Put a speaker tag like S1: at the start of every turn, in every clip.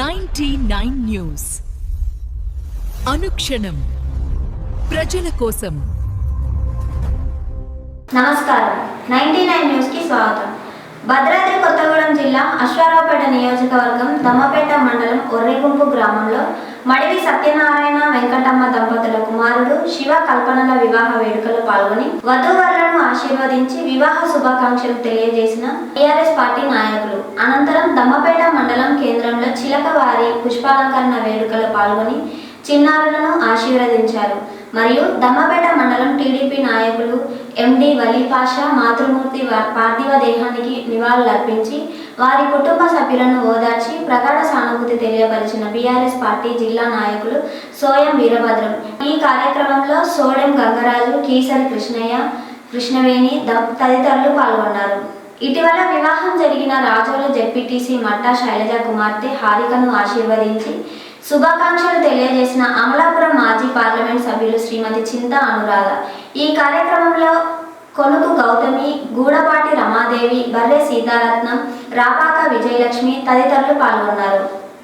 S1: 99 news అనుక్షణం ప్రజల కోసం.
S2: నమస్కారం. 99 న్యూస్ కి స్వాగతం. భద్రాద్రి కొత్తగూడెం జిల్లా అశ్వారావుపేట నియోజకవర్గం దమ్మపేట మండలం ఒర్రెగుంపు గ్రామంలో మడివి సత్యనారాయణ వెంకటమ్మ దంపతుల కుమారుడు శివ కల్పనల వివాహ వేడుకలో పాల్గొని వధూవరులను ఆశీర్వదించి వివాహ శుభాకాంక్షలు తెలియజేసిన టీఆర్ఎస్ పార్టీ నాయకులు. అనంతరం దమ్మపేట మండలం కేంద్రంలో చిలకవారి పుష్పాలంకరణ వేడుకలో పాల్గొని చిన్నారులను ఆశీర్వదించారు. మరియు దమ్మపేట మండలం టీడీపీ నాయకులు ఎండి వలీపాషా మాతృమూర్తి పార్థివ దేహానికి నివాళులర్పించి వారి కుటుంబ సభ్యులను ఓదార్చి ప్రగాఢ సానుభూతి తెలియపరిచిన బీఆర్ఎస్ పార్టీ జిల్లా నాయకులు సోయం వీరభద్రం. ఈ కార్యక్రమంలో సోడెం గంగరాజు, కీసరి కృష్ణయ్య, కృష్ణవేణి తదితరులు పాల్గొన్నారు. ఇటీవల వివాహం జరిగిన రాజోల జెడ్పీటీసీ మట్టా శైలజ కుమార్తె హారికను ఆశీర్వదించి శుభాకాంక్షలు తెలియజేసిన అమలాపురం మాజీ పార్లమెంట్ సభ్యులు శ్రీమతి చింత అనురాధ. ఈ కార్యక్రమంలో కొనుకు గౌతమి, గూడపాటి రమాదేవి, బర్రె సీతారత్నం, రాపాక విజయలక్ష్మి తదితరులు పాల్గొన్నారు.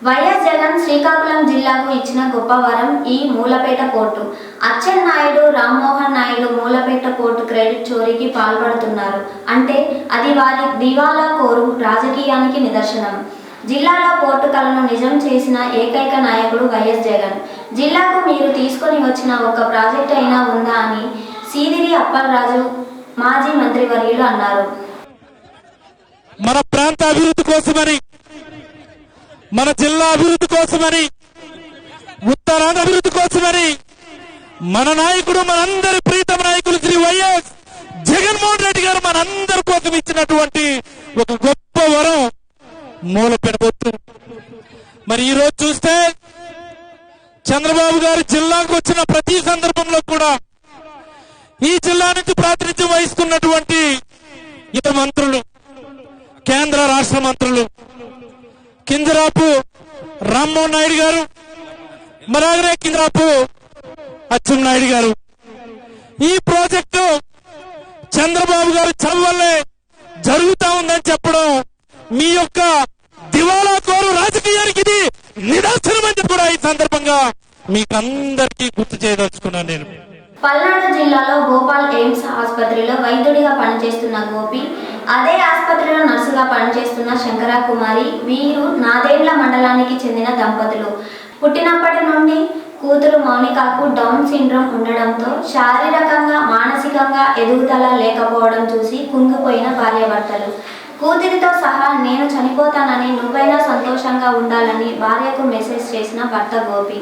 S2: వైఎస్ జగన్ శ్రీకాకుళం జిల్లాకు ఇచ్చిన గొప్ప వరం ఈ Mulapeta port. Atchannaidu, Rammohan Naidu Mulapeta port credit చోరీకి పాల్పడుతున్నారు అంటే అది వారి దివాలా కోరు రాజకీయానికి నిదర్శనం. జిల్లాలో పోర్టు కలను నిజం చేసిన ఏకైక నాయకుడు వైఎస్ జగన్. జిల్లాకు మీరు తీసుకొని వచ్చిన ఒక ప్రాజెక్ట్ అయినా ఉందా అని సీదిరి అప్పలరాజు మాజీ మంత్రివర్యులు అన్నారు.
S3: మన ప్రాంత అభివృద్ధి కోసమని, మన జిల్లా అభివృద్ధి కోసమని, ఉత్తరాంధ్ర అభివృద్ధి కోసమని మన నాయకుడు, మనందరి ప్రీతమ నాయకులు శ్రీ వైఎస్ జగన్మోహన్ రెడ్డి గారు మనందరి కోసం ఇచ్చినటువంటి ఒక గొప్ప వరం మూలపేట పోర్టు. మరి ఈ రోజు చూస్తే చంద్రబాబు గారు జిల్లాకు వచ్చిన ప్రతి సందర్భంలో కూడా ఈ జిల్లా నుంచి ప్రాతినిధ్యం వహిస్తున్నటువంటి ఇతర మంత్రులు, కేంద్ర రాష్ట్ర మంత్రులు కింజరాపు రామ్మోహన్ నాయుడు గారు, మరాగరే కింజరాపు అచ్చెన్నాయుడు గారు ఈ ప్రాజెక్టు చంద్రబాబు గారు చల్లవల్లే జరుగుతా ఉందని చెప్పడం మీ యొక్క దివాలా కోరు రాజకీయానికి ఇది నిదర్శనం అని కూడా ఈ సందర్భంగా మీకు అందరికీ గుర్తు చేయదలుచుకున్నాను. నేను
S2: పల్నాడు జిల్లాలో భోపాల్ ఎయిమ్స్ ఆసుపత్రిలో వైద్యుడిగా పనిచేస్తున్న గోపి, అదే ఆసుపత్రిలో నర్సుగా పనిచేస్తున్న శంకర కుమారి వీరు నాదేండ్ల మండలానికి చెందిన దంపతులు. పుట్టినప్పటి నుండి కూతురు మౌనికకు డౌన్ సిండ్రోమ్ ఉండడంతో శారీరకంగా, మానసికంగా ఎదుగుదల లేకపోవడం చూసి కుంగిపోయిన భార్యాభర్తలు. కూతురితో సహా నేను చనిపోతానని, నువ్వైనా సంతోషంగా ఉండాలని భార్యకు మెసేజ్ చేసిన భర్త గోపి.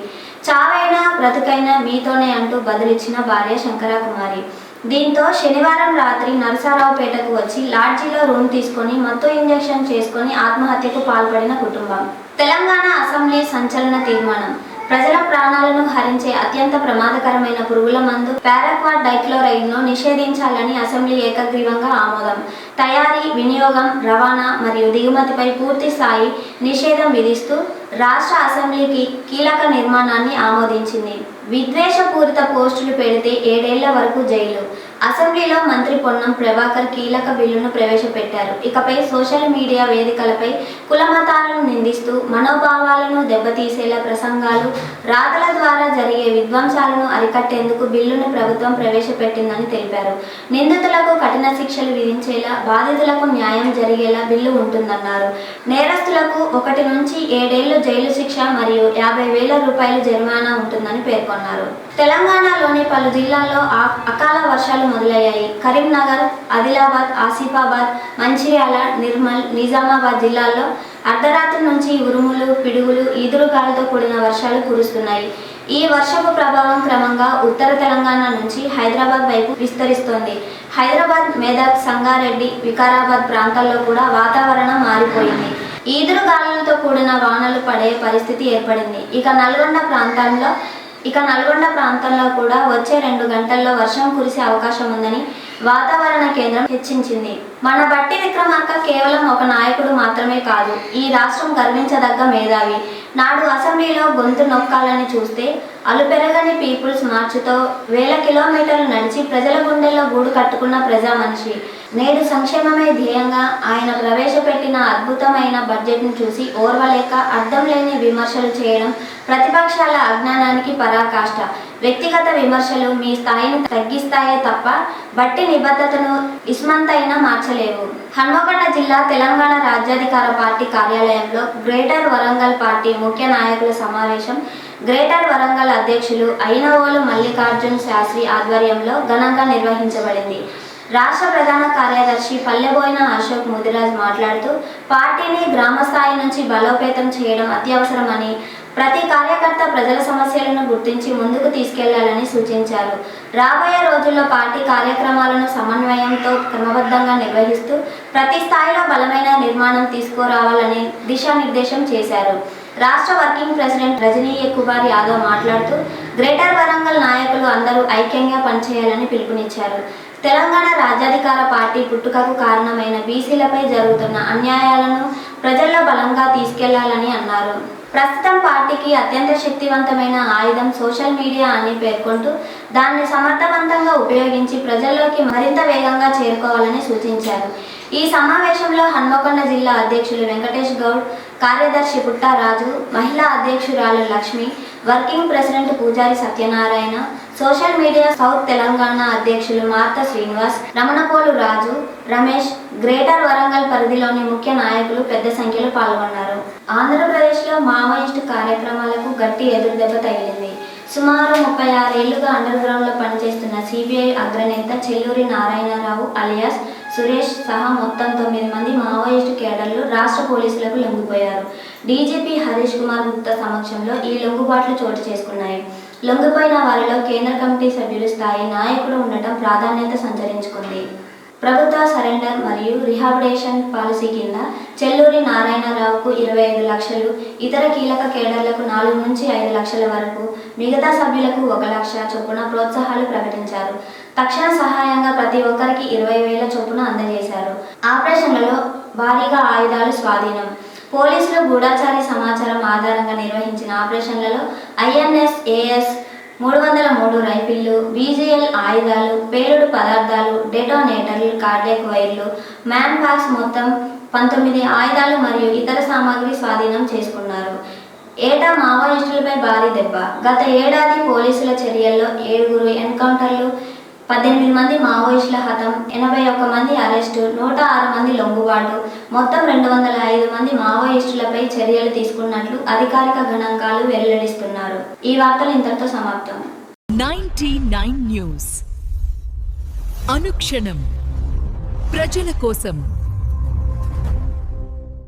S2: చావైనా బ్రతుకైనా మీతోనే అంటూ బదులిచ్చిన భార్య శంకర కుమారి. దీంతో శనివారం రాత్రి నరసరావుపేటకు వచ్చి లాడ్జీలో రూమ్ తీసుకొని మత్తు ఇంజెక్షన్ చేసుకొని ఆత్మహత్యకు పాల్పడిన కుటుంబం. తెలంగాణ అసెంబ్లీ సంచలన తీర్మానం. ప్రజల ప్రాణాలను హరించే అత్యంత ప్రమాదకరమైన పురుగుల మందు పారాక్వాట్ డైక్లోరైడ్ను నిషేధించాలని అసెంబ్లీ ఏకగ్రీవంగా ఆమోదం. తయారీ, వినియోగం, రవాణా మరియు దిగుమతిపై పూర్తి స్థాయి నిషేధం విధిస్తూ రాష్ట్ర అసెంబ్లీకి కీలక నిర్మాణాన్ని ఆమోదించింది. విద్వేషపూరిత పోస్టులు పెడితే 7 ఏళ్ల వరకు జైలు. అసెంబ్లీలో మంత్రి పొన్నం ప్రభాకర్ కీలక బిల్లును ప్రవేశపెట్టారు. ఇకపై సోషల్ మీడియా వేదికలపై కులమతాలను నిందిస్తూ మనోభావాలను దెబ్బతీసేలా ప్రసంగాలు, రాతల ద్వారా జరిగే విధ్వంసాలను అరికట్టేందుకు బిల్లును ప్రభుత్వం ప్రవేశపెట్టిందని తెలిపారు. నిందితులకు కఠిన శిక్షలు విధించేలా, బాధితులకు న్యాయం జరిగేలా బిల్లు ఉంటుందన్నారు. నేరస్తులకు 1 నుంచి 7 ఏళ్లు జైలు శిక్ష మరియు 50,000 రూపాయలు జరిమానా ఉంటుందని పేర్కొన్నారు. తెలంగాణలోని పలు జిల్లాల్లో అకాల వర్షాలు మొదలయ్యాయి. కరీంనగర్, ఆదిలాబాద్, ఆసిఫాబాద్, మంచిర్యాల, నిర్మల్, నిజామాబాద్ జిల్లాల్లో అర్ధరాత్రి నుంచి ఉరుములు, పిడుగులు, ఈదురుగాలతో కూడిన వర్షాలు కురుస్తున్నాయి. ఈ వర్షపు ప్రభావం క్రమంగా ఉత్తర తెలంగాణ నుంచి హైదరాబాద్ వైపు విస్తరిస్తోంది. హైదరాబాద్, మెదక్, సంగారెడ్డి, వికారాబాద్ ప్రాంతాల్లో కూడా వాతావరణం మారిపోయింది. ఈదురుగాలులతో కూడిన వానలు పడే పరిస్థితి ఏర్పడింది. ఇక నల్గొండ ప్రాంతంలో కూడా వచ్చే 2 గంటల్లో వర్షం కురిసే అవకాశం ఉందని వాతావరణ కేంద్రం హెచ్చరించింది. మన బట్టి విక్రమార్క కేవలం ఒక నాయకుడు మాత్రమే కాదు, ఈ రాష్ట్రం గర్వించదగ్గ మేధావి. నాడు అసెంబ్లీలో గొంతు నొక్కాలని చూస్తే అలుపెరగని పీపుల్స్ మార్చుతో వేల కిలోమీటర్లు నడిచి ప్రజల గుండెల్లో గూడు కట్టుకున్న ప్రజా మనిషి. నేడు సంక్షేమమే ధ్యేయంగా ఆయన ప్రవేశపెట్టిన అద్భుతమైన బడ్జెట్ను చూసి ఓర్వలేక అర్థం లేని విమర్శలు చేయడం ప్రతిపక్షాల అజ్ఞానానికి పరాకాష్ట. వ్యక్తిగత విమర్శలు మీ స్థాయిని తగ్గిస్తాయే తప్ప బట్టి నిబద్ధతను ఇస్మంతైనా మార్చలేవు. హన్మకొండ జిల్లా తెలంగాణ రాజ్యాధికార పార్టీ కార్యాలయంలో గ్రేటర్ వరంగల్ పార్టీ ముఖ్య నాయకుల సమావేశం గ్రేటర్ వరంగల్ అధ్యక్షులు అయినవోలు మల్లికార్జున్ శాస్త్రి ఆధ్వర్యంలో ఘనంగా నిర్వహించబడింది. రాష్ట్ర ప్రధాన కార్యదర్శి పల్లెబోయిన అశోక్ ముదిరాజ్ మాట్లాడుతూ పార్టీని గ్రామ స్థాయి నుంచి బలోపేతం చేయడం అత్యవసరమని, ప్రతి కార్యకర్త ప్రజల సమస్యలను గుర్తించి ముందుకు తీసుకెళ్లాలని సూచించారు. రాబోయే రోజుల్లో పార్టీ కార్యక్రమాలను సమన్వయంతో క్రమబద్ధంగా నిర్వహిస్తూ ప్రతి స్థాయిలో బలమైన నిర్మాణం తీసుకురావాలని దిశానిర్దేశం చేశారు. రాష్ట్ర వర్కింగ్ ప్రెసిడెంట్ రజనీ కుమార్ యాదవ్ మాట్లాడుతూ గ్రేటర్ వరంగల్ నాయకులు అందరూ ఐక్యంగా పనిచేయాలని పిలుపునిచ్చారు. తెలంగాణ రాజ్యాధికార పార్టీ పుట్టుకకు కారణమైన బీసీలపై జరుగుతున్న అన్యాయాలను ప్రజల్లో బలంగా తీసుకెళ్లాలని అన్నారు. ప్రస్తుతం పార్టీకి అత్యంత శక్తివంతమైన ఆయుధం సోషల్ మీడియా అని పేర్కొంటూ దాన్ని సమర్థవంతంగా ఉపయోగించి ప్రజల్లోకి మరింత వేగంగా చేరుకోవాలని సూచించారు. ఈ సమావేశంలో హన్మకొండ జిల్లా అధ్యక్షులు వెంకటేష్ గౌడ్, కార్యదర్శి పుట్టారాజు, మహిళా అధ్యక్షురాలు లక్ష్మి, వర్కింగ్ ప్రెసిడెంట్ పూజారి Satyanarayana, social media south Telangana అధ్యక్షులు మార్త శ్రీనివాస్, రమణపోలు రాజు, రమేష్, గ్రేటర్ వరంగల్ పరిధిలోని ముఖ్య నాయకులు పెద్ద సంఖ్యలో పాల్గొన్నారు. ఆంధ్రప్రదేశ్లో మావోయిస్టు కార్యక్రమాలకు గట్టి ఎదురుదెబ్బ తగిలింది. సుమారు 36 ఏళ్లుగా అండర్ గ్రౌండ్లో పనిచేస్తున్న సిపిఐ అగ్రనేత చెల్లూరి నారాయణరావు అలియాస్ సురేష్ సహా మొత్తం 9 మంది మావోయిస్టు కేడర్లు రాష్ట్ర పోలీసులకు లొంగిపోయారు. డీజీపీ హరీష్ కుమార్ గుప్తా సమక్షంలో ఈ లొంగుబాట్లు చోటు చేసుకున్నాయి. లొంగిపోయిన వారిలో కేంద్ర కమిటీ సభ్యులు స్థాయి నాయకుడు ఉండటం ప్రాధాన్యత సంతరించుకుంది. ప్రభుత్వ సరెండర్ మరియు రిహాబిలిటేషన్ పాలసీ కింద చెల్లూరి నారాయణరావుకు 25 లక్షలు, ఇతర కీలక కేడర్లకు 4 నుంచి 5 లక్షల వరకు, మిగతా సభ్యులకు 1 లక్ష చొప్పున ప్రోత్సాహాలు ప్రకటించారు. తక్షణ సహాయంగా ప్రతి ఒక్కరికి 20,000 చొప్పున అందజేశారు. ఆపరేషన్లలో భారీగా ఆయుధాలు స్వాధీనం. పోలీసులు గూఢచారి సమాచారం ఆధారంగా నిర్వహించిన ఆపరేషన్లలో INS AS 303 రైఫిళ్లు, BGL ఆయుధాలు, పేలుడు పదార్థాలు, డెటోనేటర్లు, కార్డియాక్ వైర్లు, మ్యాన్ బాక్స్ మొత్తం 19 ఆయుధాలు మరియు ఇతర సామాగ్రి స్వాధీనం చేసుకున్నారు. ఏటా మావోయిస్టులపై భారీ దెబ్బ. గత ఏడాది పోలీసుల చర్యల్లో 7 ఎన్కౌంటర్లు, 18 మంది మావోయిస్టుల హతం, 81 మంది అరెస్టు, 106 మంది లొంగుబాటు, మొత్తం 205 మంది మావోయిస్టులపై చర్యలు తీసుకున్నట్లు అధికారిక గణాంకాలు వెల్లడిస్తున్నారు. ఈ వార్తలు ఇంతటితో సమాప్తం.
S1: 99 న్యూస్ అనుక్షణం ప్రజల కోసం.